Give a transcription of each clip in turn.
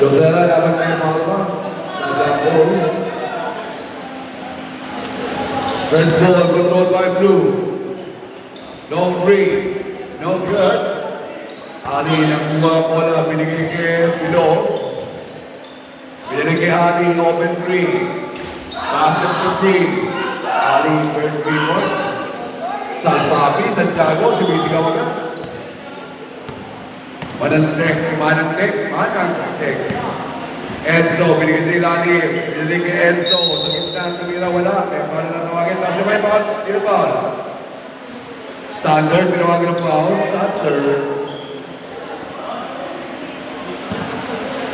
Josela dapat main Palma. First ball controlled by Blue. No free. No good. Ali nakuha bola binigay kay Pilo. Binigay kay Ali open three. Basket to three. Ali first free point. Salpapi, Santiago, sumisigaw agad. Manantek. Enzo, binigay si Lani. Binigay kay Enzo. Sa gitna, tumira wala. Eh, paano na tawagin? Tapos may foul. Sino foul? Standard, tinawagan ng foul. Standard.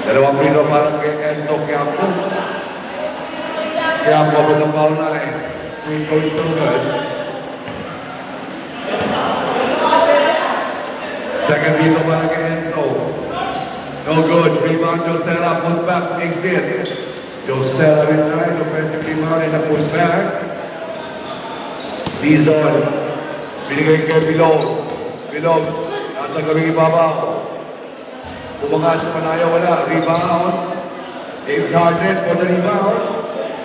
Dalawang pino parang kay Enzo Quiapo. Quiapo ba ng foul na eh. Free goes to good. Second dito para kay Enzo. No good. Rebound Josela. Put back. Takes it. Josela with nice offensive rebound and a put back. Dizon. Binigay kay Bilog. Bilog. Nasa gawing ibabaw. Bumangas sa Panaya. Wala. Rebound. James Harden for the rebound.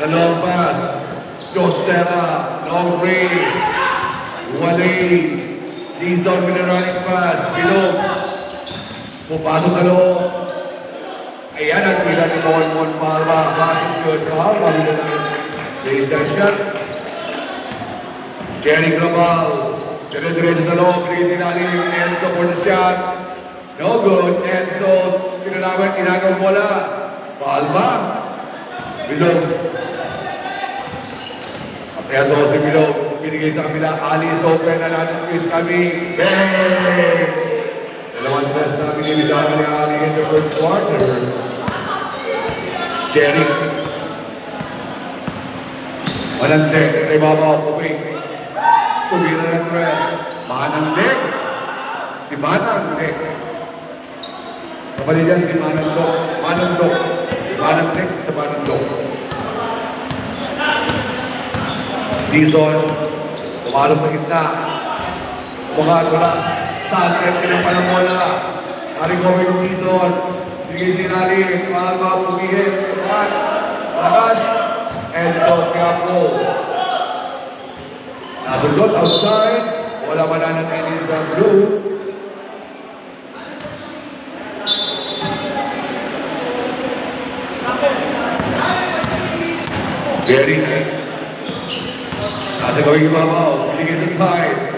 The long pass. Josela. Long range. Wale. Dizon with a running pass. Bilog. Pupasok sa loob. Ayan ang pila ni Mon Palma. Bakit yun? Foul. Mabila na yun. Raise that shot. Jerry Global. Dire-diretso sa loob. Raise natin yung Enzo for the shot. No good. Enzo. Pinalawag. Inagaw bola. Palma. Bilog. Kaya to si Bilog. Binigay sa kabila. Ali is open na natin. Chris kami. Bang! Dalawang stress na binibitahan ni Ali in the first quarter. Jerry. Manandek. Sa ibabaw. Kubing. Tumira ng stress. Manandek. Si Manandek. Kapatid yan si Manandok. Manandok. Si Manandek sa Manandok. Dizon. Pumalong sa gitna. Bumahat wala. Sasret ka ng palamola. Haring Kobe Dizon. Sige sinali. Palma pumihit. Bumahat. Lakas. Enzo Quiapo. Nabundot outside. Wala pa na ng Ennis ng Blue. Very nice. Nasa gawing ibabaw. Binigay sa side.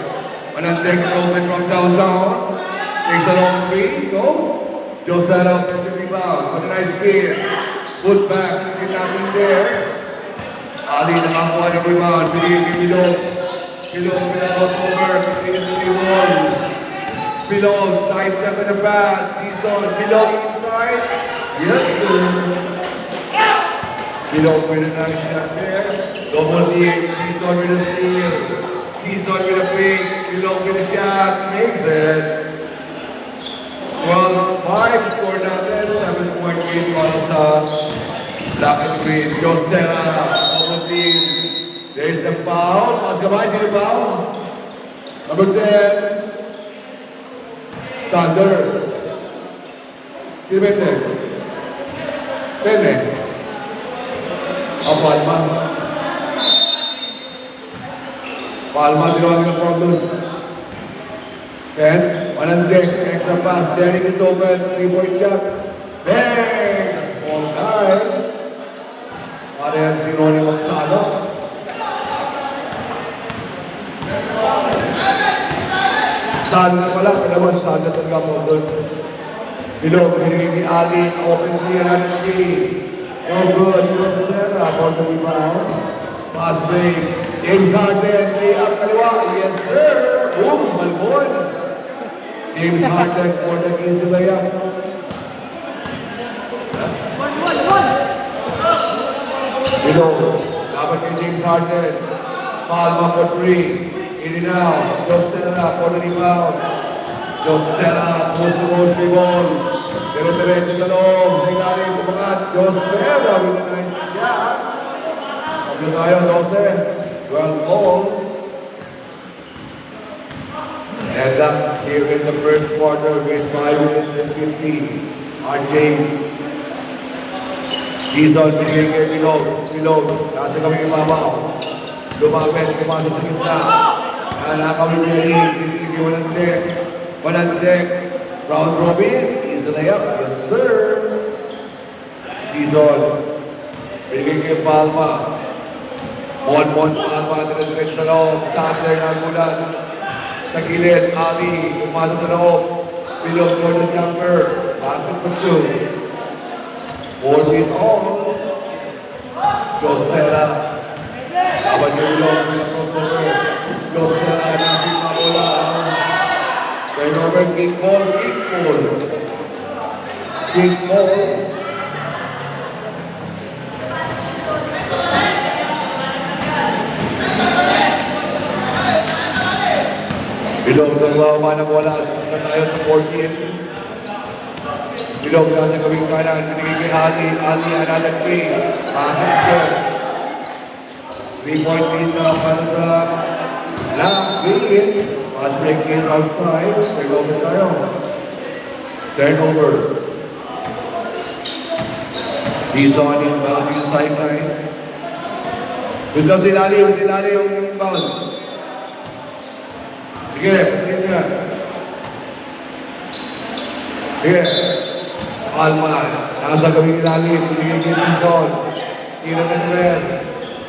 Manandek open from downtown. Takes a long three. Go. Josela offensive rebound. What a nice steal. Put back. Get nothing there. Ali nakakuha ng rebound. Binigay kay Bilog. Bilog without over. Binigay sa Bilog. Bilog. Side step in the pass. Dizon. Bilog inside. Yes, sir. Bilog with a nice shot there. Double team. Dizon with a steal. Dizon with a pick. Bilog with a shot. Makes it. 12-5. Score natin. 7.8 para sa Black and Green. Josela. Double team. There's the foul. Magkabay din yung foul. Number 10. Thunder. Sino ba ito? Pwede. Palma. Palma, tinawagin ng problem. 10. Manandek. Extra pass. Derek is open. 3-point shot. Bang! Small guy. Parehang si Ronnie Magsano. Saan na pala? Kalaman, saan na talaga mo doon. Bilog, binigay ni Ali. Open clear and free. No good. Josela for the rebound. Pass break. James Harden. Lay up kaliwa. Yes, sir. Boom. Malbon. James Harden for the easy layup. Bilog. Dapat kay James Harden. Palma for 3. In and out. Josela for the rebound. Josela. Post rebound. Dire-diretso sa loob. Sa ilalim kumangat. Josela with a nice shot. Pagod tayo, 12. 12 ball. And that here in the first quarter with 5 minutes and 15. RJ Dizon, binigay kay Bilog. Bilog, nasa kami ibabaw. Lumapit, pumasok sa gitna. Nakakawin si Erin, binigay walang deck. Walang deck. Round robin, is a layup. Yes, sir. Dizon, binigay kay Palma. Mon Palma, direct sa loob. Sandler, nagulan. Sa gilid, Ali, pumasok sa loob. Bilog, Jordan Jumper. Basket for two. 14 all. Josera. Laban yung Bilog. Josera, natin na bola. Turnover, kick ball. Kick ball. Bilog, nagwawa ng bola. Tayo sa 14. Bilog na sa gawing kanan. Binigay kay Ali. Ali, another three. Pasok siya. 3-point lead na para sa Lakville. Pass break is outside. Turnover tayo. Turnover. Dizon in bounding sideline. Gusto silali yung inbound. Sige, sige. Sige. Palma, nasa gawing ilalim, binigay kay Dizon. Tira ng press.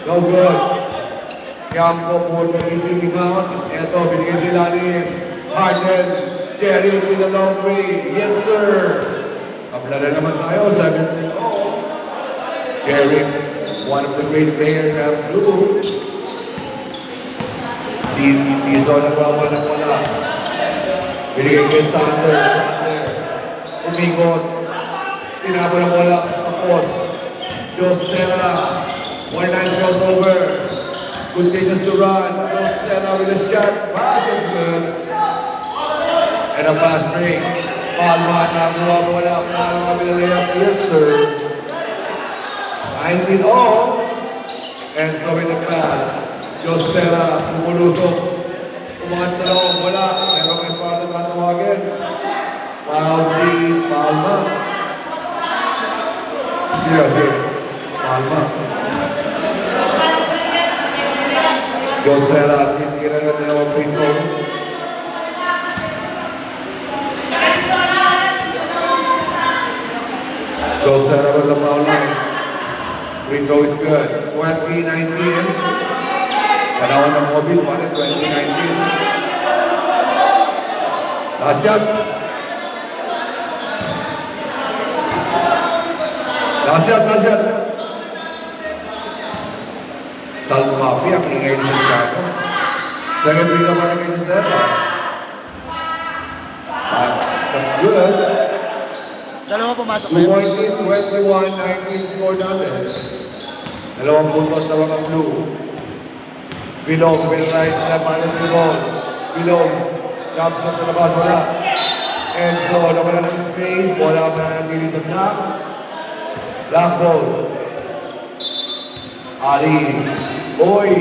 No good. Campo po na easy out. Ito, binigay sa ilalim. Harden, Jerry with a long way. Yes, sir. Kapla na naman tayo, 7-0. Jerry, one of the great players of blue. Dizon nagwawa ng wala. Binigay kay Sandler. Umikot. Tinabo ng wala. Tapos. Josera. 1-9 crossover. Continues to run. Josera with a shot. Pass is good. And a fast break. Palma na wala. Palma with a layup. Yes, sir. 19 all. And so with the pass. Josera, pumulusok. Umangat na lang, wala. Pero may para na tawagin. Foul si Palma. Here. Palma. Josera, titira na dalawang pito. Josera with the foul line. Free throw is good. 20-19. Panahon ng Mobile, 2019. Last shot. Salmapi, ang ingay niya siya. Second free throw para kay Josera. That's good. Dalawa pumasok na yun. 21-19 score natin. Dalawang puntos na mga blue. Bilog, right na para sa ball. Bilog, jump sa labas, wala. And so, nawala ng space, wala pa na nagili sa block. Black ball. Ali. Oy!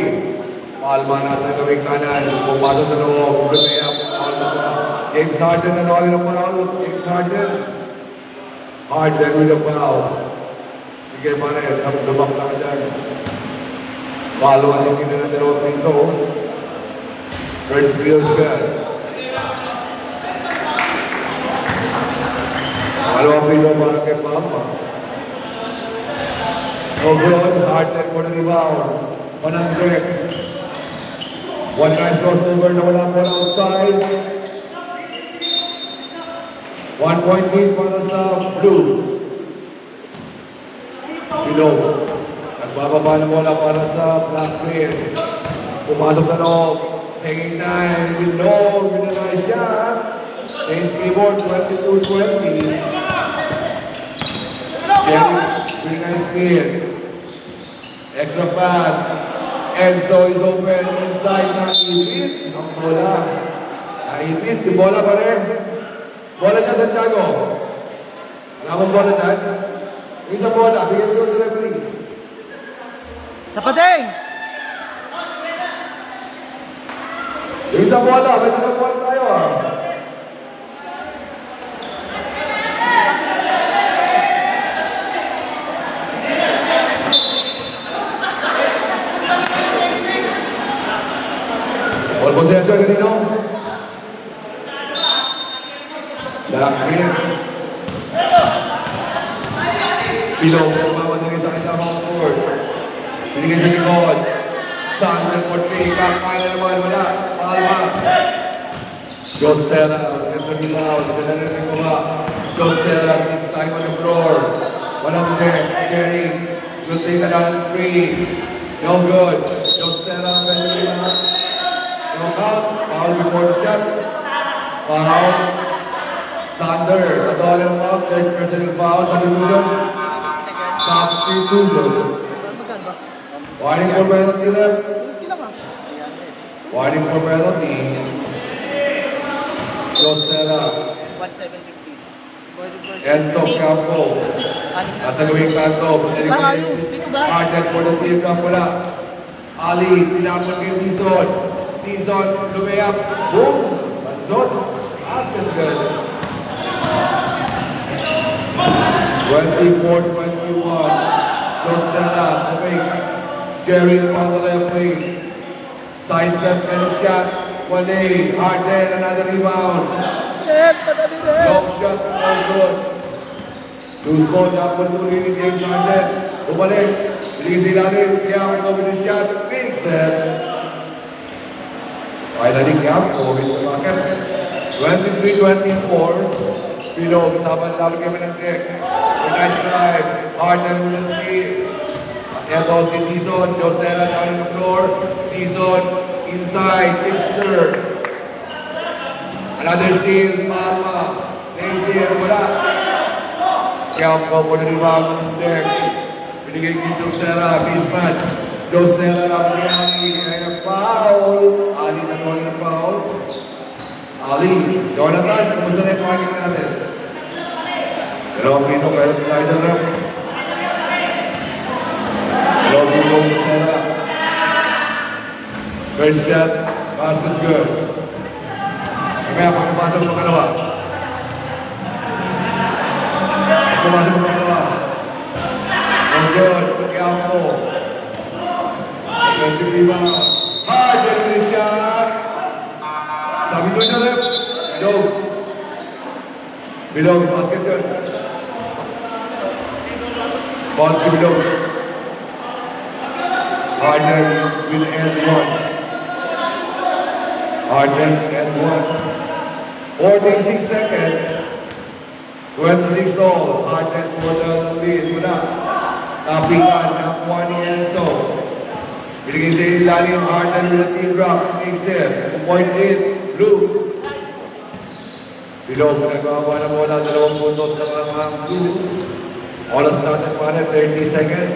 Palma na sa gawing kanan. Pumasok sa loob. Lumea. James Harden na nawala ng panahon. James Harden. Harden with a foul. Sige pa rin. Lumak na dyan. Follow ang hindi na dalawang pinto. First field good. Dalawang pinto para kay Palma. No good. Harden for the rebound. 100. One nice crossover na wala po outside. 1 point lead para sa blue. Below. Nagbababa na bola para sa Blackfield. Pumasok na loob. Hanging time. Below. With a nice shot. Stays keyboard. 22-20. Jerry. Pretty nice clear. Extra pass. Enzo is open inside. Naipit. Ang bola. Naipit. Di bola pa rin. Bola niya, Santiago. Wala akong bola dyan. Isang bola. Bigyan ko sa referee. Sa pating! Yung isang bola. May isang bola tayo ah. possession kanino? Lakrin. Pilong, bawat naging sa isang home court. Binigay sa likod. Sander Ortega, kaya naman, wala. Palma. Josera, ito nilaw, sinalarin ko ba? Josera, inside on the floor. Walang check, Jerry. Good thing another three. No good. Josera, Benjamin. No count. Foul before the shot. Foul. Sander, the dollar mark, third personal foul, substitution. Substitution. Warning for penalty left. Warning for penalty. Josera. 1,750. Enzo Campo. Nasa gawing kanto. Arden for the team Campola. Ali, pinapon kay Tizon. Tizon, lumayap. Boom! Mansot. Atin good. 24-21. Josera, moving. Jerry on the left wing. Side step and a shot. 1-8. Arden, another rebound. Long shot, no good. Loose ball, dapat tuloy ni James Arden. Bumalik. Binigay natin. Kaya ako with the shot. Big set. Finally, Campo with the bucket. 23-24. Pilog, taban-taban kami ng deck. A nice drive. Arden with the steal. Ito si Tizon. Josera down on the floor. Tizon inside. Gipster. Another steal. Palma. Lazier. Wala. Campo for the rebound on the deck. Binigay kay Josera. Mismatch. Josera. Ali. And a foul. Ali na gawin ng foul. Ali. Jonathan. Kumusta na yung parking natin? Pero Pino kayo tayo na lang. Pero Pino Josera. First shot. Pass is good. Kaya pagpapasok sa kalawa. Pagpapasok sa kalawa. That's good. Campo. 25. Hard and shot. Sabi ko na rin. Bilog, basket yun. Ball to Bilog. Arden with N1. Arden N1. 46 seconds. 26 all. Arden for the lead. Muna. Tapikan. Nakuha ni Enzo. Binigay sa ilalim. Arden with a team drop. Makes it. 2.8. Blue. Bilog, nagkakawa na muna, 2 puntos ng mga blue. Oras natin para 30 seconds.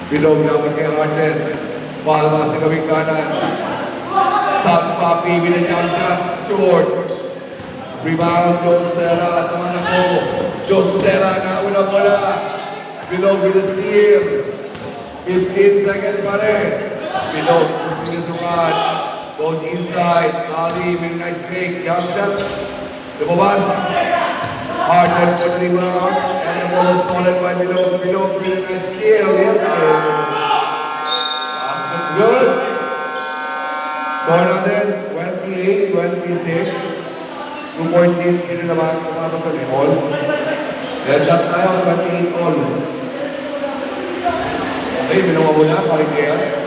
Bilog naman kay Arden. Palma sa gawing kanan. Top Papi, binanyang shot. Short. Rebound, Josera. Taman ako. Josera, nauna mula. Bilog with a steal. 15 seconds pa rin. Bilog, sinusukan. Goes inside. Ali, with a nice break. Jump shot. Lumabas. Arden for the rebound. And the ball is stolen by Bilog. Bilog with a nice steal. Yes, sir. Basket good. Score natin, 28-26. 2.8 kilo naman kumapag sa all. Red shot tayo, 28 all. Okay, binuha muna, parikaya.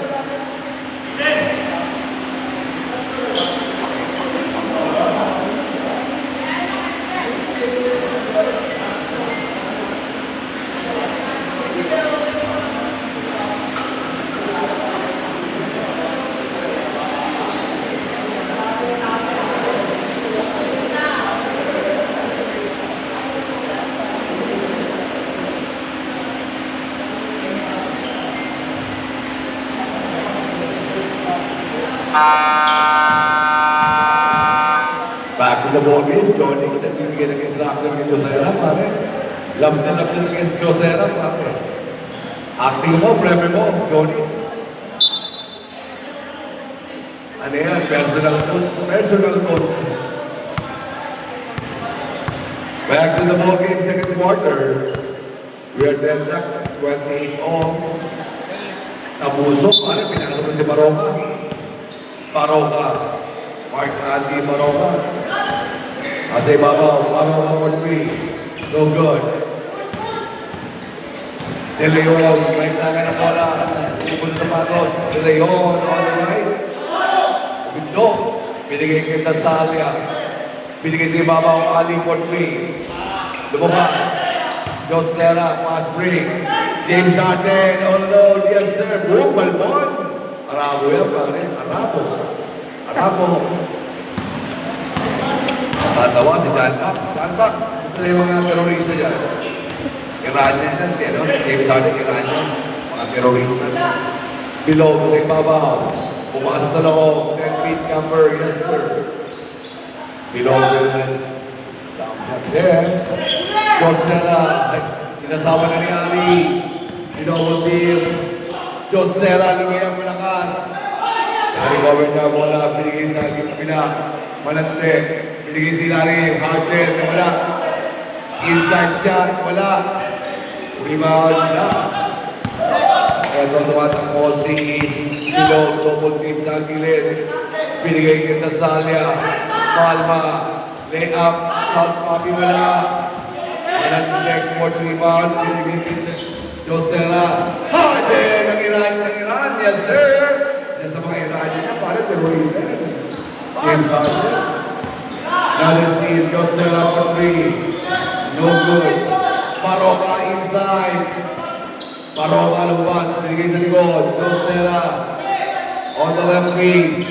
Back to the ball game. John Nixon bibigyan ng instruction kay Josera, pare. Love na kay Josera, pare. Acting mo, preme mo, Johnny. Ano yan? Personal coach. Personal coach. Back to the ball game, second quarter. We are dead back, 28 on. Tabuso, pare, pinakalaman si Baroka. Baroka. Mark Andy Baroka. Asa ibabaw, Baroka for 3. No good. De Leon, may taga na bola. Pupunta sa patos. De Leon, on the right. Bindo. Binigay kay Tasalia. Binigay sa ibabaw, Ali for 3. Lumabas. Josera, pass break. James Harden, on the road. Yes, sir. Boom, Balbon. Arabo yan, pare. Arabo. Arabo. Tatawa si John Buck. John Buck. Ito na yung mga terorista dyan. Iranian yan, no? James Harden, Iranian. Mga terorista. Below, sa ibabaw. Pumasok sa loob. 10 feet camper. Yes, sir. Below, goodness. Then, Josera. Sinasama na ni Ali. Pinobosir. Josera, lumiyang malakas. Recover niya bola. Binigay sa Gipina. Malante. Binigay si Larry. Harden. Wala. Inside shot. Wala. Rebound na. Ito tumatakbo si Silo. Double team sa gilid. Binigay kay Tasalia. Palma. Layup. South Papi wala. Malante. Fourth rebound. Binigay kay Josera. Harden. Ang Iran. Yes, sir. Yan sa mga Iran niya. Parang terrorista. James Harden. Another steal. Josera for 3. No good. Baroka inside. Baroka lumabas. Binigay sa likod. Josera. On the left wing.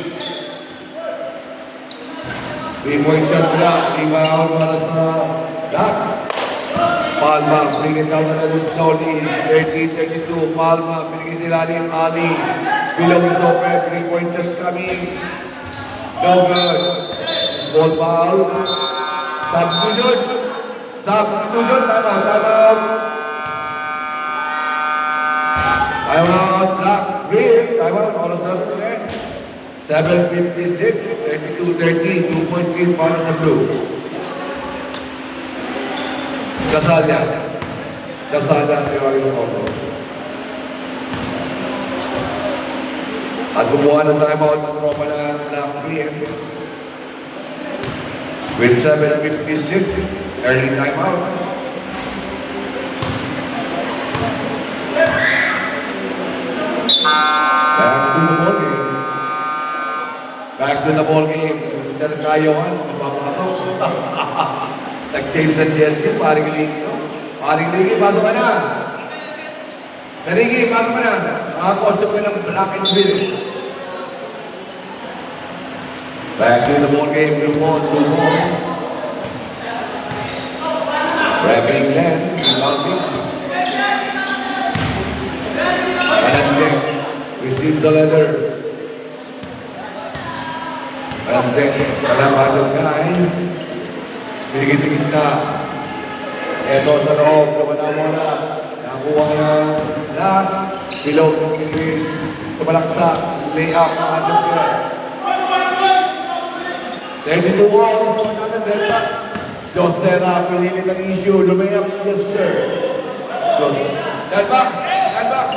3-point shot nila. Rebound para sa Dak. Palma. Bring it down na slowly. 13-32. Palma. Binigay si Lalim. Ali. Below is open. 3-point shot coming. No good. Ball foul. Substitution. Substitution. Time out. Black. Green. Time out. All of a sudden. 7:56. 32-30. 2-point lead para sa blue. Kasalya. Kasalya ang tiwagin sa auto. At kumuha ng time out ng tropa ng Black PM. With 7:56, early time out. Back to the ball game. Instead of Kayohan, magpapasok. Nag-change sa jersey, paring Ligi. Paring Ligi, pasok ka na. Ligi, pasok ka na. Makakosok ka ng black and blue. Back to the ball game, blue ball, blue ball. Wrapping land, rebounding. Manandek, receive the letter. Manandek, kalabadong kain. Binigay sa gitna. Eto sa loob, lumana na. Nakuha na lahat. Below, tumalaksa. Lay-up, makadong ka. 32 hours for another Delta. Josera, pinilit ang issue. Lumayap, yes sir. Stand back. Stand back.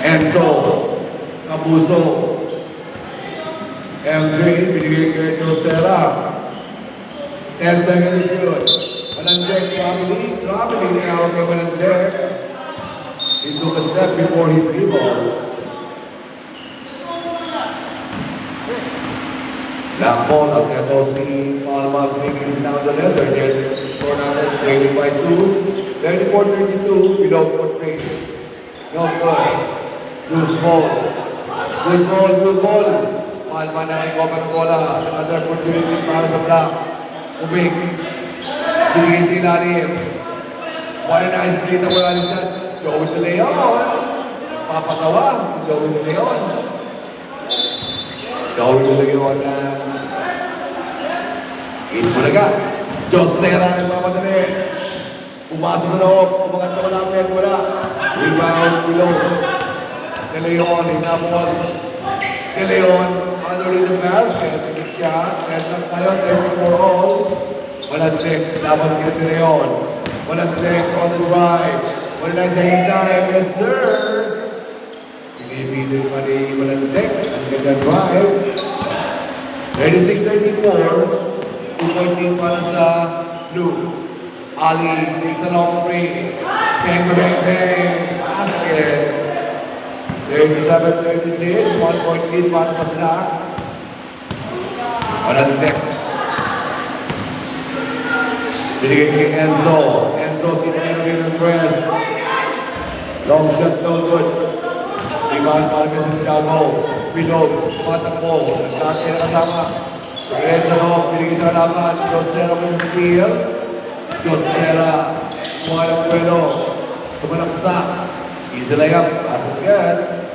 Enzo. Cabuso. M3, binigay kay Josera. 10 seconds shoot. Manandek, traveling now kay Manandek. He took a step before he dribbled. Black ball at ito si Palma bringing down the leather. Then score natin 20-2. 34-32. Below for 3. No good. Loose ball. Good ball, good ball. Palma na yung open bola. Another opportunity para sa Black. Ubig. Binigay si Lalim. One nice play na wala rin siya. Joey De Leon. Papatawa si Joey De Leon. Joey De Leon na Itbulaga. Josera ng mamadali. Pumasok na loob. Umangat na malapit. Wala. Rebound below. De Leon. Inabot. De Leon. Under the basket. Shot. Net lang tayo. 34 all. Manandek. Laban kay De Leon. Manandek on the drive. Wala na sa hintay. Yes, sir. Bibili pa ni Malandek. Ang ganda drive. 36-34. 2 point lead para sa Blue. Ali takes a long three. Bang, bang, bang. Basket. 37-36. 1 point lead para sa Black. Malandek. Binigay kay Enzo. Enzo, tinigil ng press. Long shot, no good. Rebound para kay Santiago. Bilog, patakbo. Nagkakaya na kasama. Regreso, binigay sa laban. Josera mo yung steal. Josera, kuha ng puwelo. Tumalaksak. Easy layup. At again.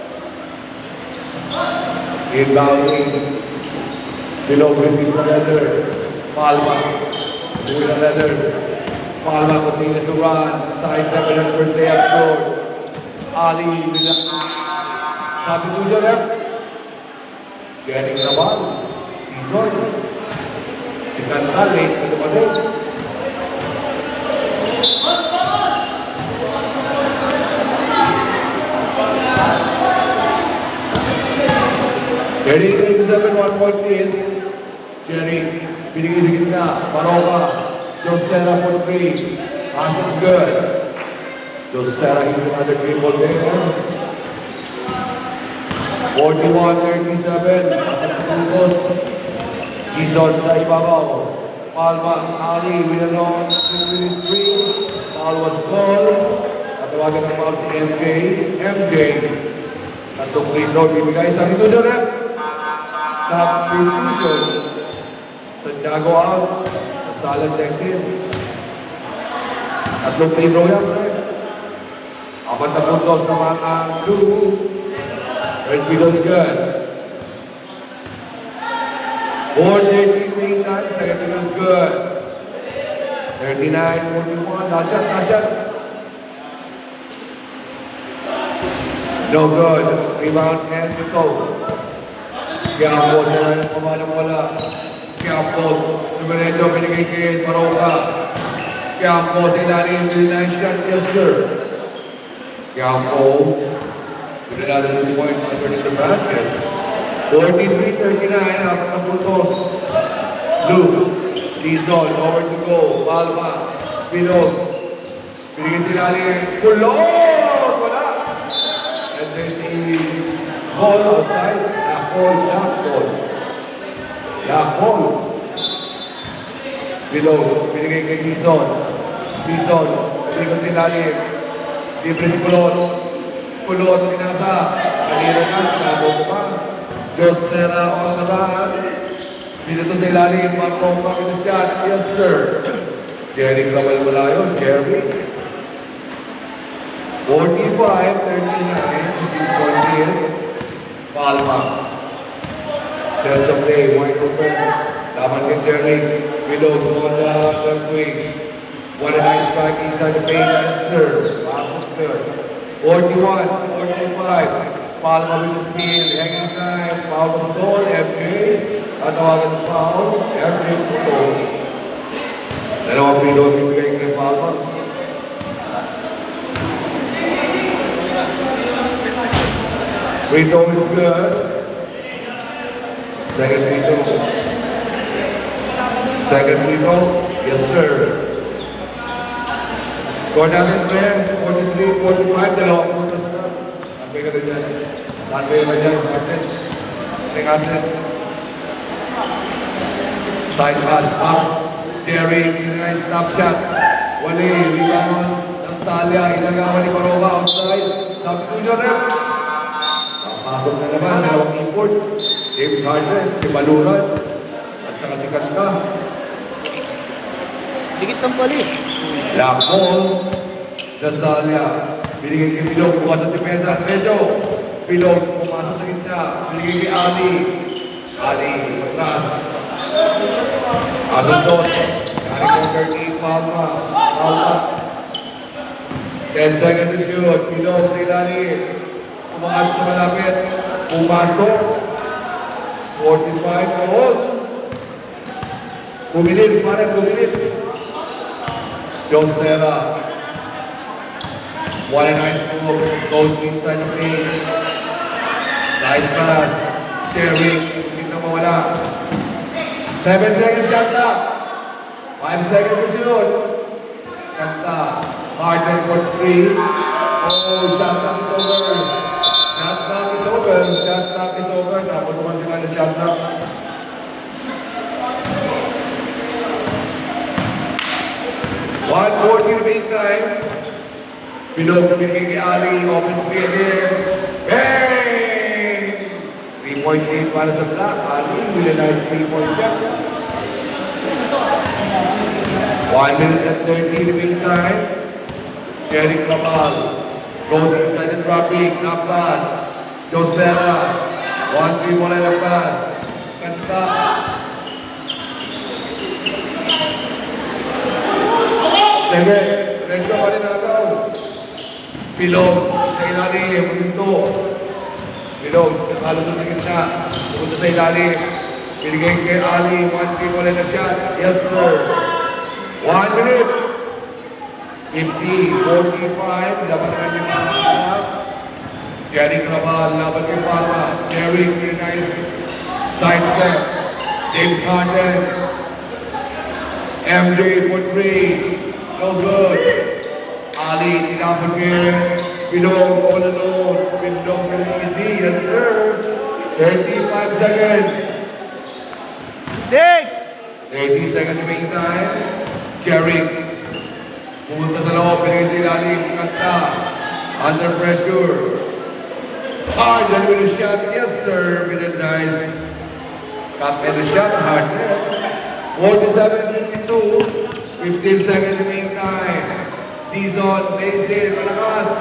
Inbounding. Bilog, receive the leather. Palma. Uwi na leather. Palma continues to run. Side step and first layup short. Ali, sabi ko siya na. Getting the ball. Season. Ikan na late na dumating. Jerry, 87, 1 point lead. Jerry, binigay sa gitna. Paroka. Josera for 3. Answer's good. Josera hits another triple there. 41-37. Gizon sa ibabaw. Palma, Ali, Villalon, with three. Foul was called. Natawagan ng foul si MJ. MJ. Tatlong free throw bibigay sa ito siya na. Substitution. Santiago out. Salas exit. Tatlong free throw yan. Apat na puntos naman ang Blue. Red Beatles good. 4-13 time. Second Beatles good. 39-41. Last shot. No good. Rebound and go. Quiapo siya na yung pamalang wala. Quiapo. Numereto binigay kay Maroka. Quiapo sa ilalim. Nice shot. Yes sir. Quiapo. With another 2 point underneath the basket. 43-39. Apat na puntos. Blue. Season. Over to go. Palma. Bilog. Binigay sa ilalim. Kulot! Wala. And then the ball outside, Jack ball. Below, binigay kay Season. Season, binigay sa ilalim. Libre si Kulot. Kulot, pinasa. Kanina na, sinabog pa. Josera on the run. Dito sa ilalim, Marcong pa with the shot. Yes, sir. Jerry Clavel wala yun, Jerry. 45-39, Palma. Just a play, wide open. Laban kay Jerry. Below, on the wing. What a nice strike inside the paint. Yes, sir. Pasok good. 41-45. Palma with the steal. Hanging time. Foul was goal. FJ. Tatawagan ng foul. FJ for goal. Dalawang pinong bibigay kay Palma. Free throw is good. Second free throw. Second free throw. Yes, sir. Score natin pa yan. 43-45. Dalawang puntos na. Sabi ka rin dyan. Sabi ka rin dyan. Tingnan natin. Side pass up. Jerry. Nice stop shot. Wali. Rebound. Nastalia. Inagawa ni Maroka. Outside. Substitution rep. Pasok na naman, dalawang import. James Harden, si Baluran, at saka si Kanta. Dikit ng pali. Lakol, Nastalia, binigay kay Pilog, bukas sa depensa. Medyo, Pilog, pumasok sa gitna. Binigay kay Ali. Ali, matras. Asundot, Gary Coker ni Palma. 10 seconds to shoot. Pilog, sa ilalim. Umangat sa malapit. Pumasok. 45 goal. 2 minutes, parang 2 minutes. Josera. One and nice move. Goes inside the paint. Nice pass. Derrick, hindi na mawala. 7 seconds shot clock. 5 seconds for sunod. Kanta. Harden for 3. Oh, shot clock is over. Shot clock is over. Shot clock is over. Tapos naman sila na shot clock. 1:40 remaining time. Below binigay kay Ali. Open 3 again. Hey! 3-point lead para sa Black. Ali with a nice 3-point shot. 1 minute and 30 remaining time. Jerry Cabal goes inside the dropping. Knock pass. Josera. 1-3-1 and a pass. Kanta. Sige, Renzo pa rin agaw. Pilog, sa ilalim, punto. Pilog, nakalo sa gitna. Punto sa ilalim. Binigay kay Ali, 1-3 wala na shot. Yes, sir. 1 minute. 50-45. Dapat na yung mga Jerry Cabal, laban kay Palma. Jerry, nice side step. James Harden. MJ for 3. No good. Ali, tinapon kay Pilog, all alone. Pilog, easy. Yes, sir. 35 seconds. Next! 80 seconds remaining time. Jerry. Pumunta sa loob. Pinigay sa ilalim. Kanta. Under pressure. Harden with a shot. Yes, sir. With a nice cut and a shot. Harden. 47-52. 15 seconds remaining time. Dizon, Mason, malakas.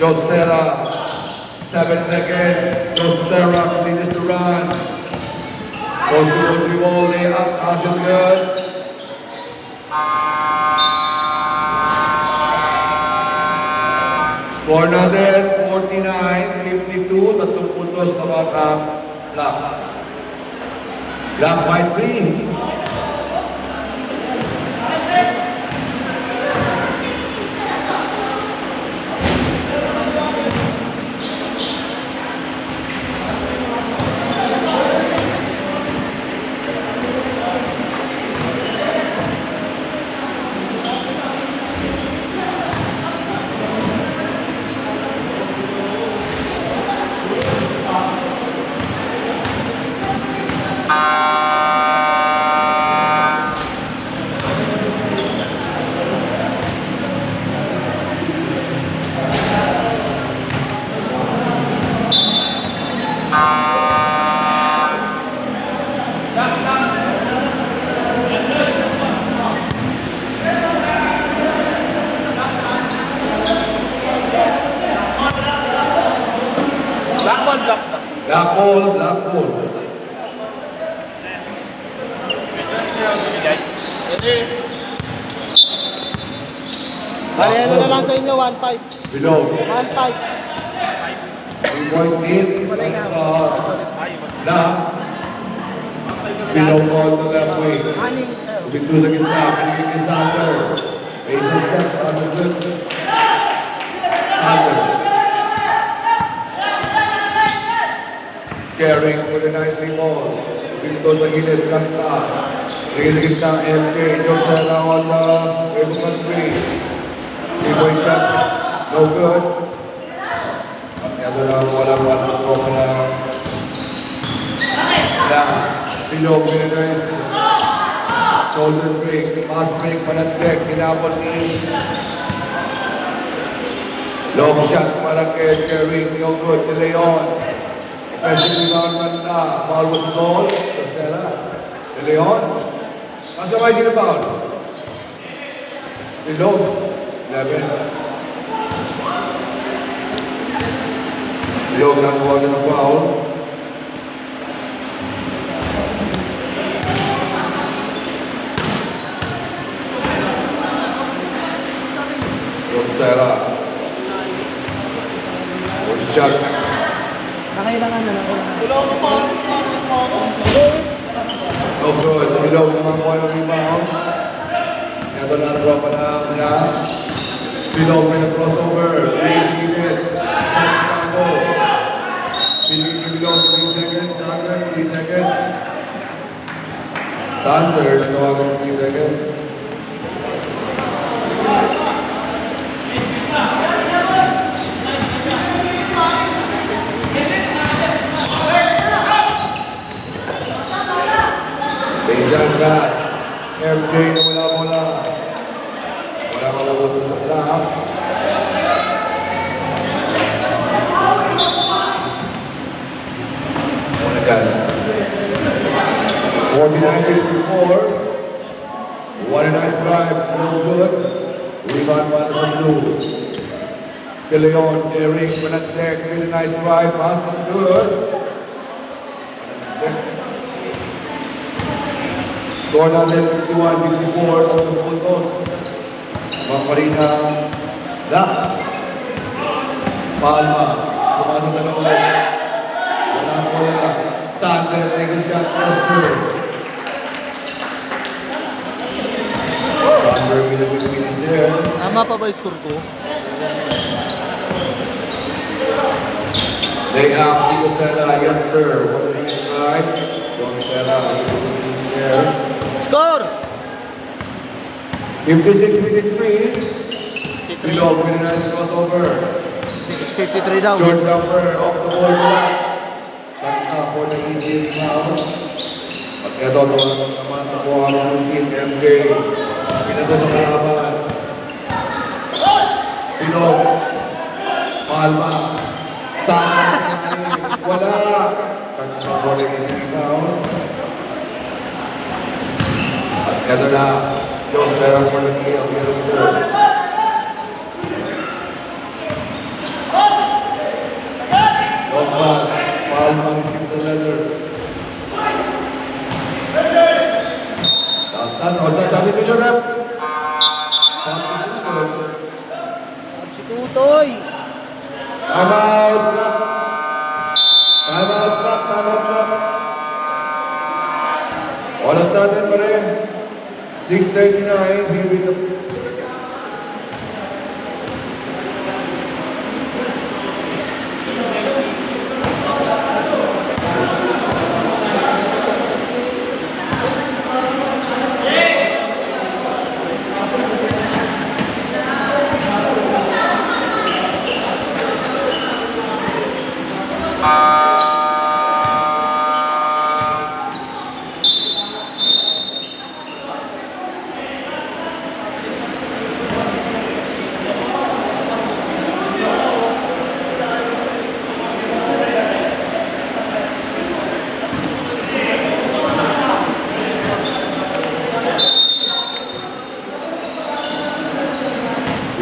Josera. 7 seconds. Josera continues to run. Goes to the ball, lay up, Ashton good. Score natin, 49-52, tatlong puntos sa mga Black. Black by 3. Black ball. Bari, ano na lang sa inyo, 1-5. Below. 1-5. 3.8. Black. Below ball to left wing. Aning, Bigto sa gitna. Pinigay kay Sander. Mason step. Sander good. Sander. Caring for the nice ball. Bigto sa gilid. Kanta. Bigay sa gitna. MK. Josera on the Everton 3. 3-point shot. No good. Ito lang. Walang na. Pilog. Pinigay. Shoulder break, pass break, panagdek, kinapon ni long shot para kay Jerry, no good, ni Leon. Especially rebound Kanta, ball was ball, Rosella, ni Leon. Nasa may rebound? Pilog, 11. Pilog lang huwag ng foul. Rosella. One shot. nakailangan na lang. No good. Pilog naman po yung rebound. Ito na drop na. Pilog may crossover. Pilog na wala bola. Wala malabot sa lahat. Muna dyan. 49-54. What a nice drive. No good. Rebound by the blue. De Leon, Derrick, Benatec, really nice drive. Pass is good. Score na 51-54 of the puntos. Maparina. Da. Palma. Sumano na naman. Wala ko na. Sander, take a shot. Sander with a good finish there. Tama pa ba yung score ko? They have Tito Sela, yes sir. What is it right? Don Sela, there. Score! 56-53. Below, with a nice crossover. 653 daw. Short jumper off the ball back. Sakta for the Indian now. Pagkado naman sa buha ng team MJ. Pinato sa kalaban. Below. Palma. Wala. Sakta for the Indian now. Pagkado na. John Serra for the kill. Palma receives the leather. Sabi ko siya rep. Si Tutoy. Time out, clock. Time out, clock. Time out, clock. Oras natin pa rin. 6:39. Here we go.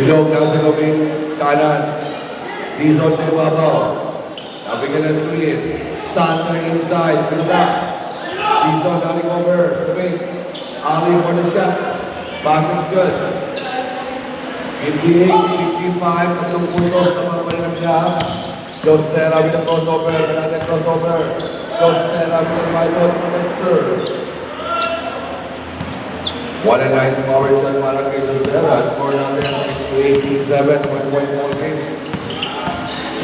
Bilog ng sinubing kanan. Dizon sa ibabaw. Nabigyan ng sulit. Sander inside. Ganda. Dizon running over. Swing. Ali for the shot. Passing's good. 58-55. Tatlong puntos na mga malinang siya. Jos Serra with the crossover. Another crossover. Jos Serra with the right-foot for the serve. What a nice power shot para kay Jos Serra. Score natin 18-7. 1-point game.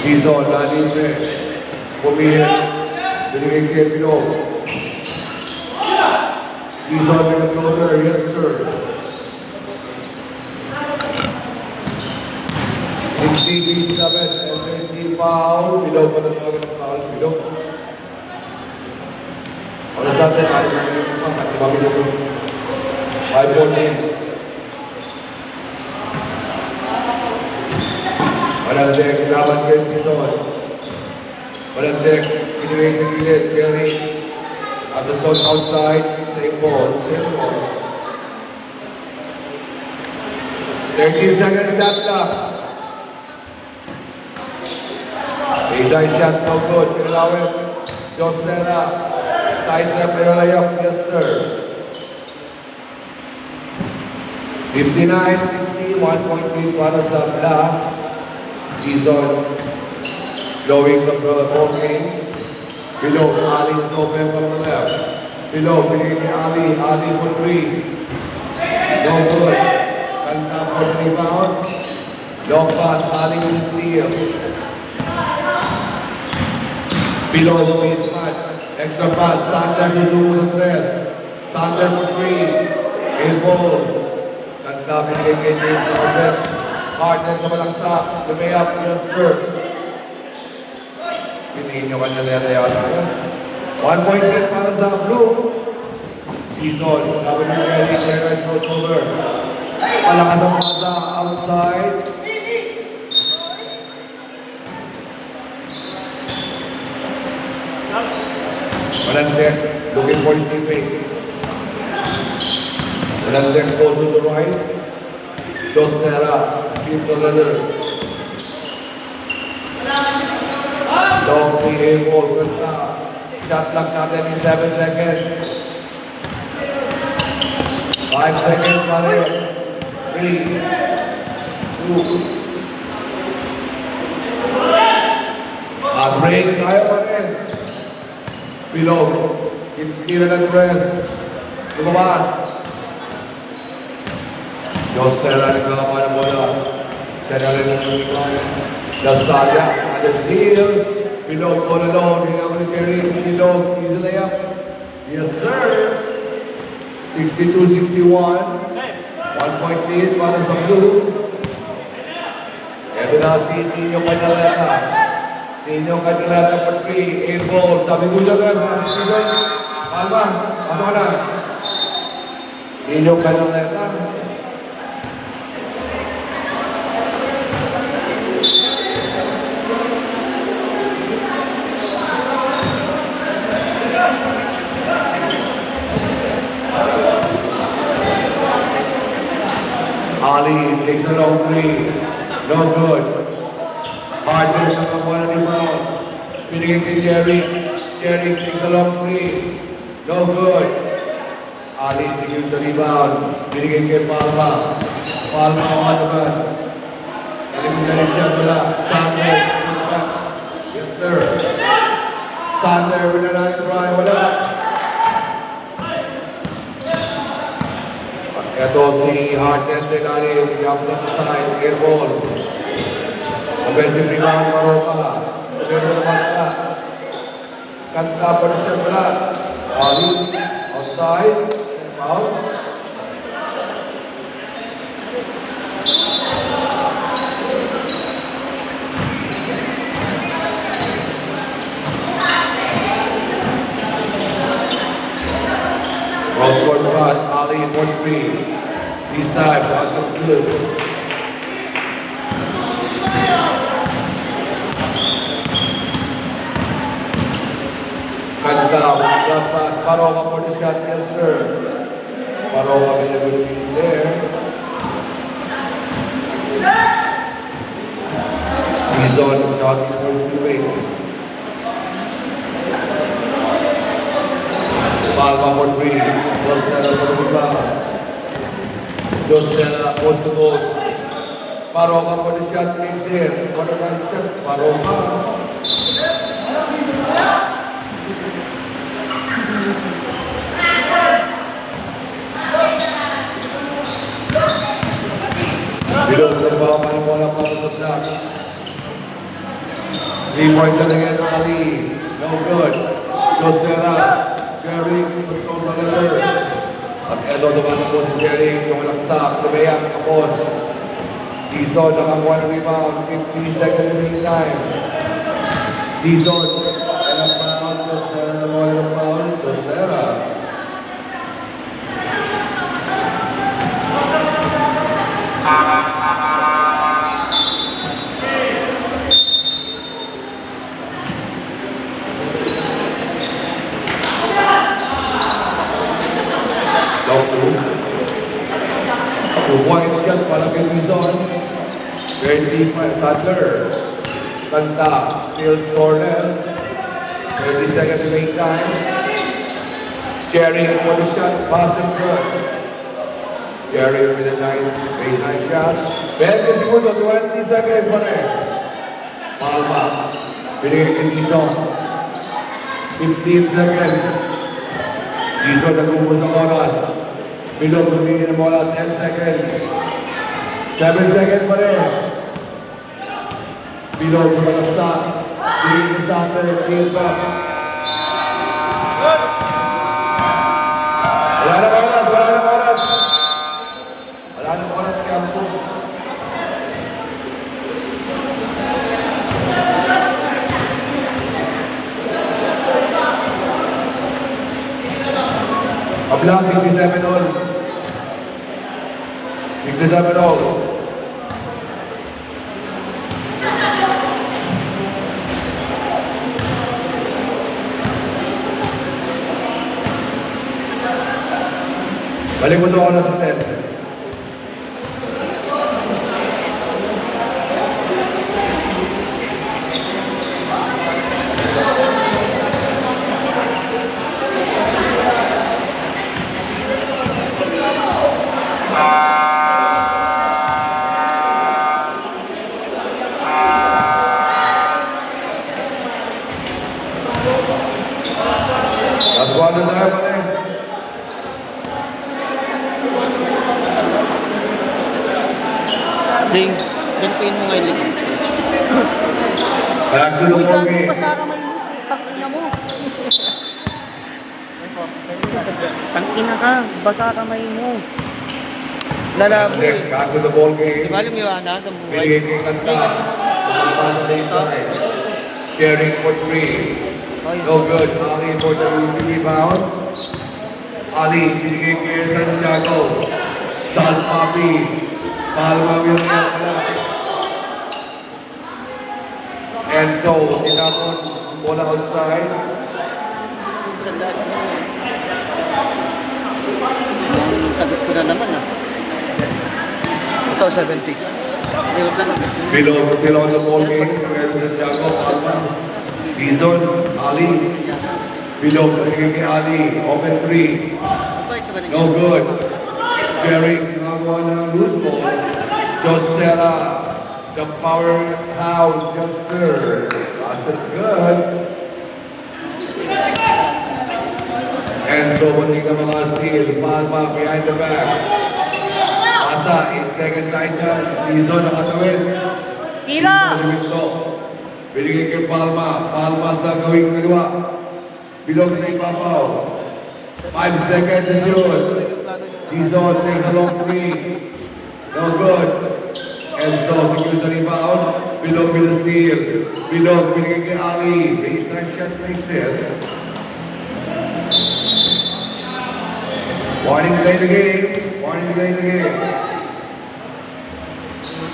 Dizon, nalibre. Pumihit. Binigay kay Pino. Dizon with the closer. Yes, sir. 16-7. SAT foul. Pino pa na talaga ng foul. Pino. Oras natin. Alis natin yung pass. Diba Pino? 5-14. Walang laban kay Dizon. Walang pinigay sa gilid. Kelly. At the toss outside. Same ball. 13 seconds shot clock. Inside shot no good. Pinalawin. Jos Serra. Side step. Layup. Yes sir. 59-60. 1-point lead para sa Black. Dizon blowing the ball game. Below, Ali is open from the left. Below, pinigay ni Ali. Ali for 3. No good. Kanta for the rebound. Long pass, Ali with the steal. Below the mismatch. Extra pass, Sander to do the press. Sander for 3. Air ball. Kanta pinigay kay James Harden. Harden sa malaksak. Lumayap, yes sir. Pinihin nyo kanya nila yata. 1-point lead para sa Blue. Dizon, sabi ni Kelly, Jerez crossover. Malakas ang masa, outside. Walantek, looking for his teammate. Walantek goes to the right. Dos Serra, keep the leather. Long PA ball, ganda. Shot clock natin in 7 seconds. 5 seconds pa rin. 3, 2. Pass break, kaya pa rin. Below. Kira ng press. Lumabas. Dos Serra nagkakapa ng bola. Serra rin ang lumikon. Dastalia, under steal. Below, all alone. Hinga ni Kerry. Below, easy layup. Yes, sir. 62-61. 1 point lead para sa Blue. Ito na si Nino Canaleta. Nino Canaleta for 3. 8 ball. Sabi ko dyan na. Palma. Ano ka na? Nino Canaleta. Ali takes a long 3. No good. Harden ang one and rebound. Pinigay kay Jerry. Jerry takes a long 3. No good. Ali secures the rebound. Pinigay kay Palma. Palma naman naman. Galing siya mula. Sander. Yes sir. Sander with a nice try. Wala. Ito si Harden Tegalim, jump left side, air ball. Offensive rebound, Maroka. Pero naman ka. Kanta pa rin siya pala. Ali, outside, foul. Cross-court shot, Ali for 3. This time, Boston's good. Kanta, shot pass, Paroka for the shot, yes sir. Paroka available there. He's on shot for 2-8. Palma for 3. Dos Serra for the rebound. Dos Serra goes to goal. Paroka for the shot, takes in. What a nice shot. Paroka. Below the ball, man, bola para sa shot. 3-point again, Ali. No good. Dos Serra. Jerry, control the leather. At eto naman po si Jerry, yung laksak, lumayak, tapos. Dizon, nakakuha ng rebound, 15 seconds remaining time. Dizon, and a foul, Dosera, nakakuha ng foul, Dosera. Point dyan para kay Dizon. Great defense, Sadler. Kanta, still scoreless. 30 seconds remaining time. Jerry for the shot, passing good. Jerry with a nice shot. 20 segundos, 20 seconds pa rin. Palma, binigay kay Dizon. 15 seconds. Dizon nag-ubos ang oras. Below bumigay ng bola, 10 seconds. 7 seconds pa rin. Below sumalaksak. Bigay sa Sander, field back. Wala na oras, wala na oras. Wala na oras kaya po. lang, 67 all. 67 all. Balik mo to ako na sa 10. Last one na tayo pa rin. Jing, gantuin mo ngayon ulit. Back to the Uy, ball gago game. pa sa kamay mo. Tangina mo. Tangina ka, basa kamay mo. Lalabo eh. Back to the ball game. Di ba alam yung anak ang buhay? Binigay kay Kanta. Pumapasa na yung side. Sharing for 3. No good. Ali for the rebound. Ali, binigay kay Santiago. Sal Papi. Palma yung pala. And so, tinapon bola outside. Sandaan kasi. Ang sagot ko na naman ah. Ito, 70. Ayun na lang. Below the ball game. Santiago, Palma. Dizon, Ali. Below, binigay kay Ali. Open 3. No good. Jerry ginagawa ng loose ball. Josera, the powerhouse, yes sir. That's good. And so when you come along steal, Palma behind the back. Pasa, in second line dyan. Dizon nakatawid. Pila! Binigay kay Palma. Palma sa gawing kaliwa. Bilog sa ipapaw. 5 seconds and yun. Dizon takes a long three. No good. And so, secure the rebound. Bilog with the steal. Bilog binigay kay Ali. Baseline shot makes it. Warning delay the game. Warning delay the game.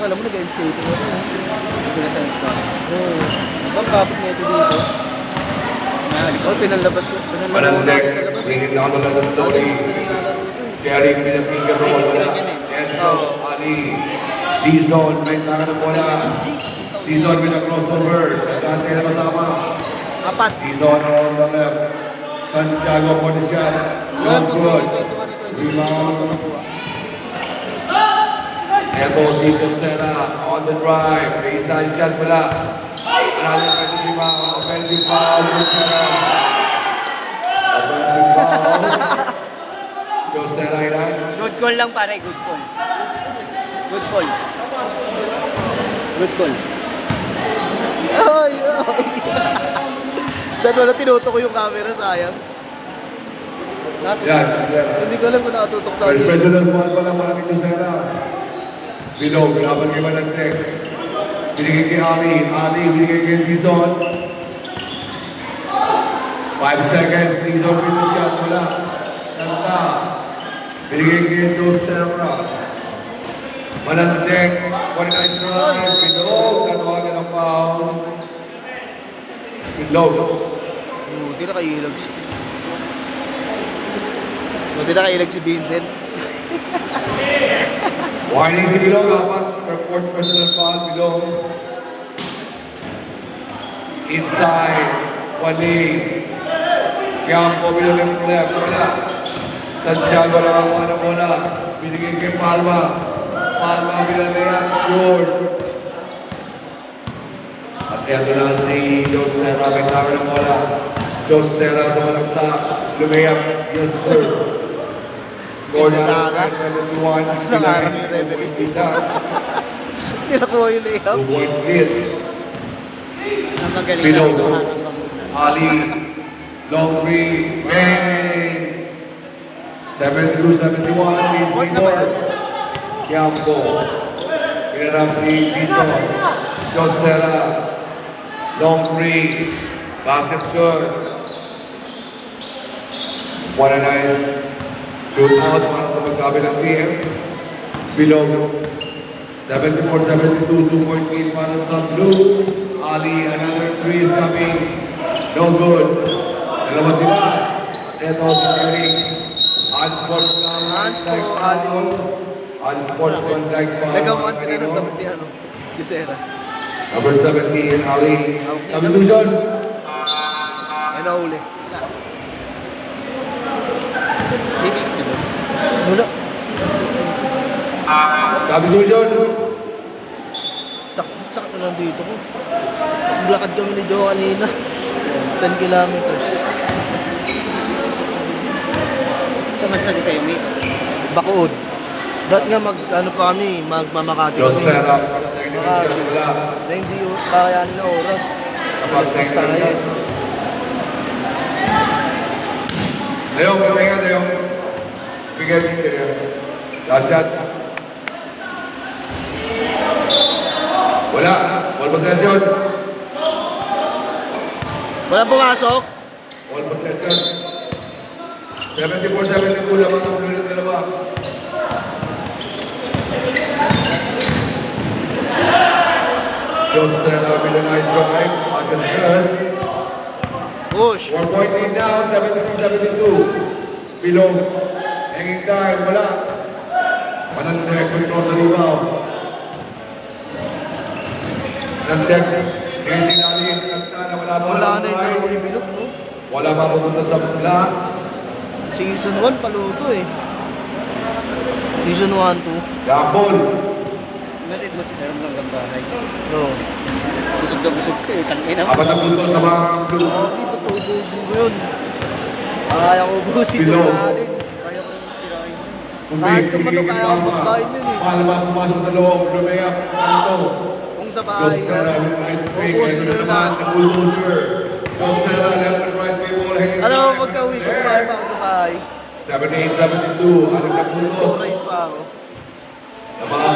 Alam mo, nag-skate mo rin. Hindi na sa stars. Oo. Ang kapit na ito dito. Oh, pinalabas ko. Pinalabas Manandek. ko sa labas. Bringing down the level slowly. Carrying with the finger roll. And so, Ali. D-zone. May tangan ng bola. D-zone with a crossover. Dante na masama. Apat. D-zone on the left. Santiago for the shot. Not good. Rebound. Eto, si Costera on the drive. Baseline shot pala. Another offensive rebound. Offensive foul. Costera. Offensive foul. Costera ilan? Good call lang pare, good call. Good call. Good call. Ay, ay. Dahil wala tinutok ko yung camera, sayang. Yan. Hindi ko alam kung nakatutok sa First akin. president one pala para kay Costera. Bilog, laban kay Manandek. Binigay kay Ali. Ali, binigay kay Dizon. 5 seconds. Dizon with the shot. Wala. Kanta. Binigay kay Costera. Manandek. 49 drive. Bilog. Tanawagan ang foul. Bilog. Buti na kailag si... Buti na kailag si Vincent. Warning si Bilog. Apat. Fourth personal foul. Bilog. Inside. Wali. Campo. Bilog ng left. Wala. Santiago lang ang mga bola. Binigay kay Palma. Palma Villarreal. George. At ito na si Josera. May tama ng bola. Josera tumalagsak. Lumayap. Yes sir. Goal na Pinasaka. 71. Mas nangarap yung referee. Hindi nakuha yung layup. 2-point lead. Ang magaling Bilog. na ito, harang ka muna. Ali. Long three. Bang! 72-71. Court na ba yan? Campo. Pinarap ni Dito. Josera. Long three. Basket good. What a nice Shoot out para sa magkabilang team. Below 74-72, 2.8 para sa blue. Ali, another 3 is coming. No good. Dalawa sila. Ito si Eric. Unsports lang. Hands po, Ali. Unsports contact foul. Nagawan sila ng damit ni ano, Yusera. Number 17, Ali. Substitution. Ay, nahuli. Wala. Substitution. Sakit na lang dito ko. Naglakad kami ni Joe kanina. 10 kilometers. Sa Mansali kayo, mate? Bacood. Dahil nga ano pa kami, magmamakati Just kami. set up. Makati. Wala. Na hindi kakayanin na oras. Kapag Alas 10 tayo. Leong, kaya Leong. Bigay dito. Last shot. Wala. Ball possession. Walang pumasok. Ball possession. 74-72 lamang ang ulo ng dalawa. Just with a nice drive. On the third. Push. 4 point lead now, 73-72. Below. Hanging time, wala. Manandek, control the rebound. Manandek, hindi natin, nagtana, wala pa. Wala na yung laro ni Bilog, no? Wala pa pupunta sa pula. Season 1, paluto eh. Season 1, 2. Gapol. Meron mo si Meron lang ang bahay. No. Busog na busog ko eh. Tangina mo. Apat na punto sa mga blue. Okay, totoo ubusin ko yun. Kaya ko ubusin Below. yung natin. Kaya ko yung tirahin. Kahit kung ano, kaya ko magbahin yun eh. Palma pumasok sa loob, lumaya, kanto. Kung sa bahay Just yan. Ubusin ko yun lahat. Alam mo, pagka-uwi ko, kumain pa ako sa bahay. 78-72, anak na puso. Two-race pa ako. Sa mga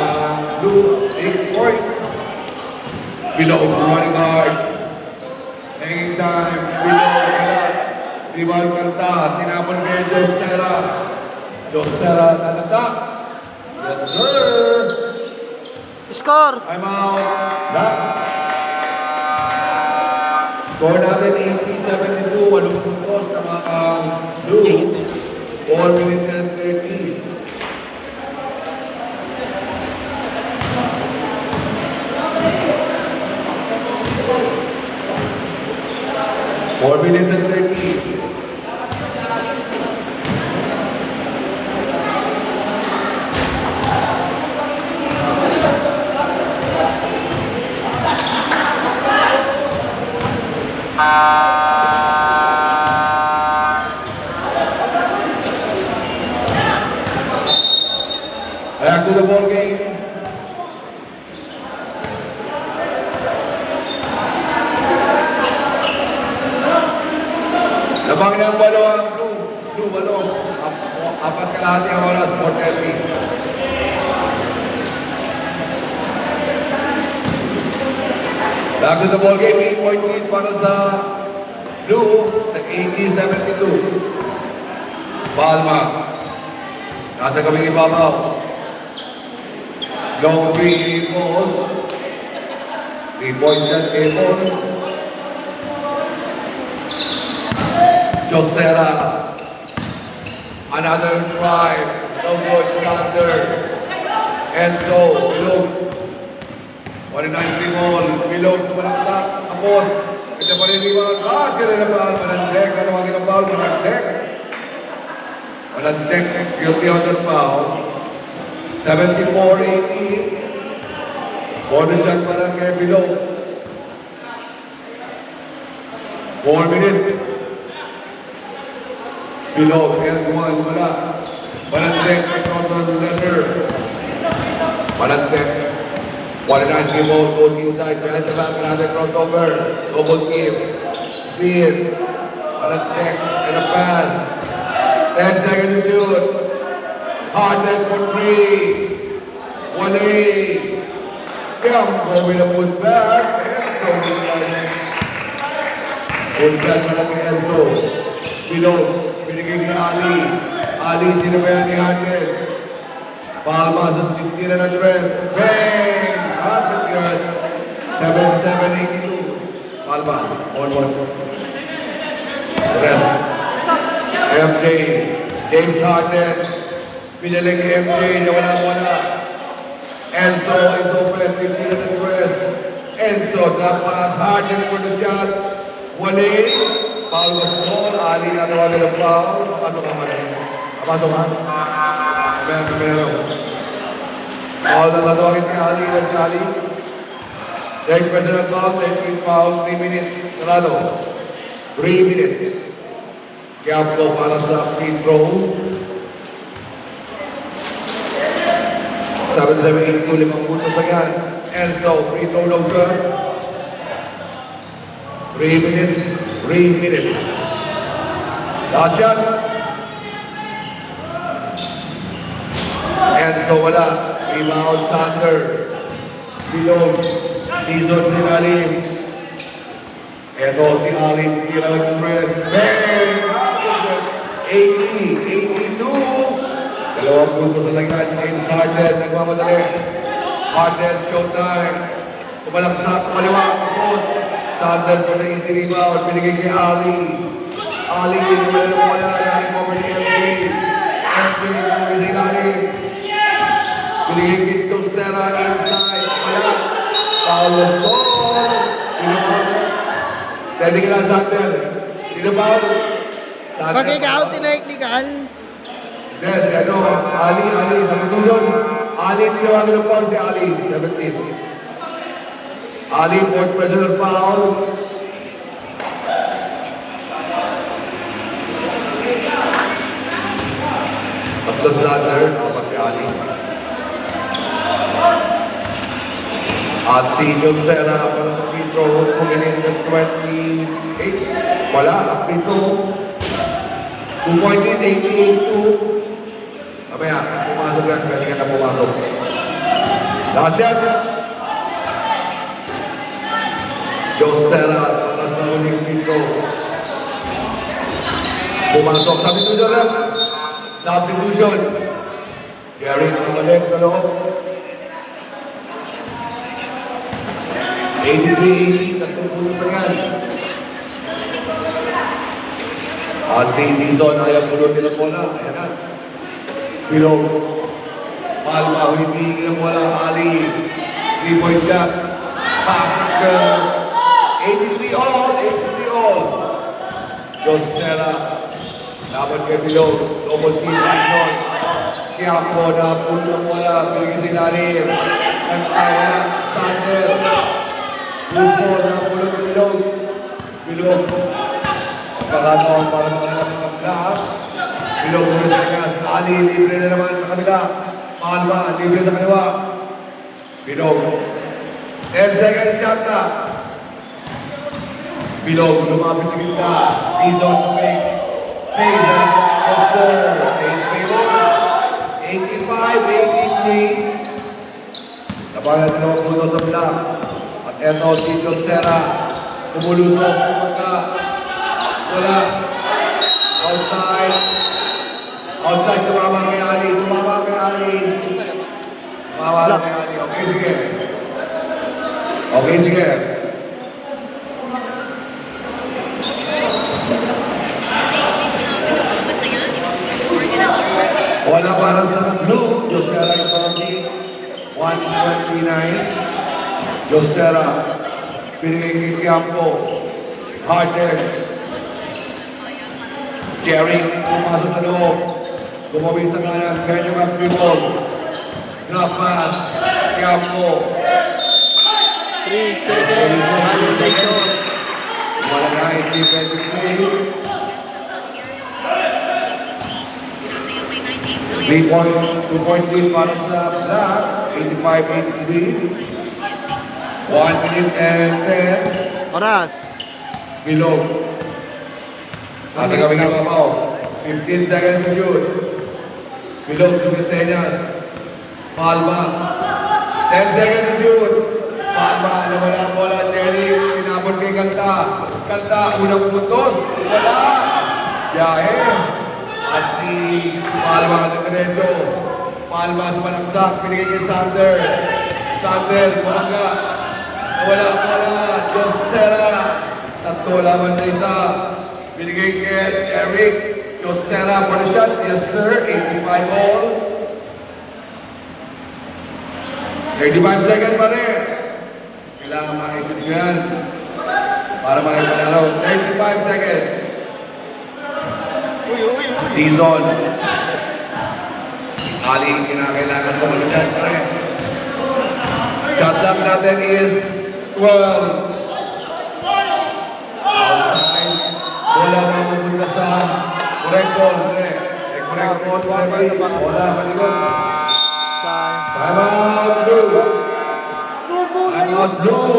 blue, 8 point. Below, running hard. Hanging time, below, wala. Rebound kanta, tinapon kay Jostera. Jostera, talata. Yes, sir. Score! I'm out. Score natin 18-72, 8 puntos sa mga blue. 4 minutes and 13. Four minutes and 13. Back to the ball game. Labang ng balo ang blue balo. Apat kalahati ang oras for Telly. Back to the ball game, 8 point lead para sa blue sa 80-72. Palma. Nasa kaming ibabaw. Long 3 balls. 3 point shot kay Paul. Josera. Another drive. No good. Thunder. Enzo. Bilog. 49 ball. Bilog. Malaksak. Apos. Ito pa rin iwan. Sila na ba? Manandek. Ano ang ginabal? Manandek. Manandek. Guilty on the foul. 74-80. Bonus shot para kay Bilog. 4 minutes. Below, and 1, wala. Manandek, control the letter. Manandek. 1-9 people, both inside, behind the back, another crossover. Double kick. Speed. Manandek, and a pass. 10 seconds to shoot. Harden for 3. 1-8. Gambo with a put back. Enzo with a put back para kay Enzo. Below. Binigay ni Ali. Ali, sino ba yan ni Hardness? Palma sa titira ng Tres. Bang! Hardness good. 7-7-82. Palma, 1-1. Tres. MJ. James Hardness. Pinaling MJ na wala-wala. Enzo is open. Titira ng Tres. Enzo, drop pass. Hardness for the shot. Wale. Foul was ball. Ali na nawagan ng foul. Ano ka man? Pasok ha? Meron. Foul na natawagin ni Ali na si Ali. Next personal foul, 13 foul, 3 minutes. Sarado. 3 minutes. Kaya po para sa free throw. 7-7-8-2, 5 puntos na yan. Enzo, free throw no good. 3 minutes. 3 minutes. Last shot. Enzo wala. Rebound Sander. Below. Dizon si Ali. Ito si Ali. Tira ng spread. Bang! 80-82. Dalawang punto sa lagyan. James Hardness. Nagmamadali. Hardness showtime. Kumalaksak. Kumaliwa. Sander for the easy rebound. Binigay kay Ali. Ali. Wala. Recover ni MJ. MJ. Binigay Ali. Binigay kay Tostera. Inside. Wala. Foul was ball. Dali ka lang Sander. Sino foul? Pag ikaw, tineknikal. Yes, ano, Ali, sabi ko doon. Ali, tinawagan ng foul si Ali. 17. Ali, fourth personal foul. Tapos Sander, dapat si Ali. At si Josera, parang free throw, kumanin ng 28. Wala, free throw. 2 points in, 88-2. Mamaya, pumasok yan, pwede ka na pumasok. Last shot. Josera, para sa uling free throw. Pumasok, substitution lang. Substitution. Gary, balik sa loob. 83-80, tatlong puno pa yan. At si Dizon ay ang puno ng bola. Ayan na. Below. Palma, hindi ng bola. Ali. 3-point shot. Pascal. 83 all. Josera. Dapat kay below. Double team Dizon. Kaya po na puno ng bola. Pinigil si Lalim. Nagtawa. Sander. Puno na puno ng below. Below. Pagkakataon para mga lahat. Bilog muna sa kanya. Ali, libre na naman sa kanila. Palma, libre sa kaliwa. Bilog. 10 seconds shot na. Bilog, lumapit sa gitna. Dizon to make. Phase and Foster. Phase favor. 85-83. Nabayan na naman puno sa block. At eto si Josera. Kumulusok sa mga. Wala. Outside. Outside, sumama kay Ali. Sumama kay Ali. Okay, sige. Okay, sige. Wala para sa blue. Josera yung parang 129. Josera. Pinigay kay Kiampo. Hardness. Jerry, pumasok sa loob. Gumawin sa kanan. Kaya niya mag-free ball. Drop pass. Kiampo. 3 seconds. Violation. Wala na. Defensive play. 2-point lead para sa Black. 85-83. 1 minute and 10. Oras. Below. At ang kami napapaw. 15 seconds to shoot. Below to Viseñas. Palma. 10 seconds to shoot. Palma. Nawala ang bola. Jerry. Pinabot kay Kanta. Kanta. Unang puntos. Wala. Yahe. At si Palma ng Diretso. Palma sa panaksak, pinigay kay Sander. Sander, bumangga. Nawala. Josera. Tatlo laban na isa. Binigay kay Eric. Josera for the shot. Yes sir, 85 all. 35 seconds pa rin. Kailangan makikita yan. Para makipanalo. 35 seconds. Season. Ali, kinakailangan ko mag-shot pa rin. Shot clock natin is 12. Outside. Bola mamupunta sa correct ball. Correct ball. Bola malikot. Time out blue. Subo na Time yun! out blue.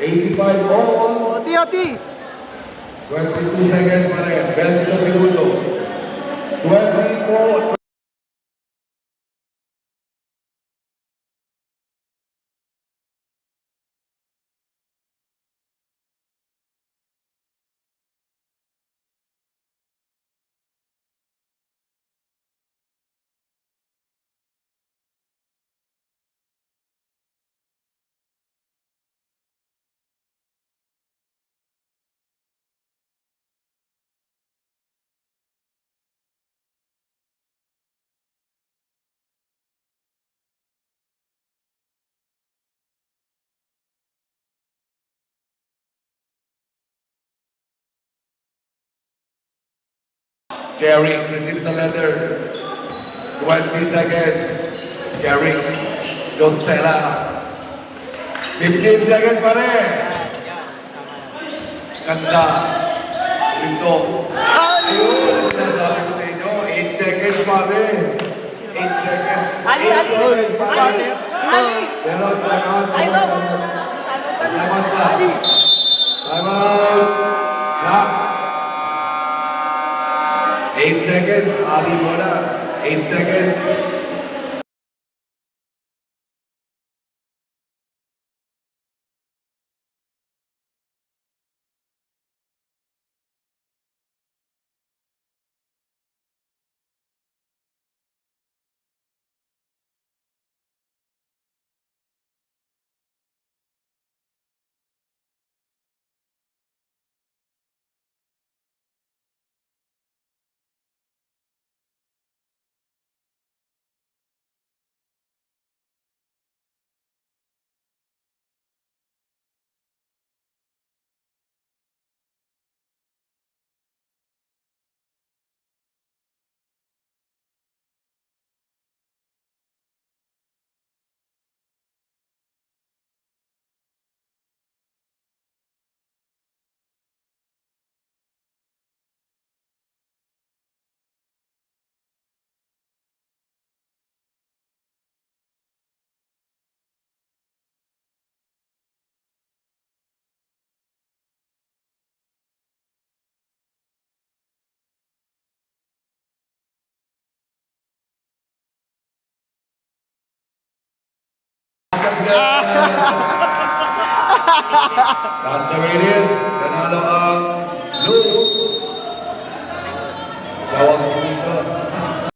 85 all. Oti! 22 seconds pa rin. 20 segundo. 24. Jerry receives the letter. 20 seconds. Jerry. Josera. 15 seconds pa rin. Ganda. Ito. Ayun. Sinasabi ko sa inyo. 8 seconds pa rin. 8 seconds. Ali! Pero time out. Time out pa. Time out. Clock. 8 seconds. Ali muna. 8 seconds. That's the way it is.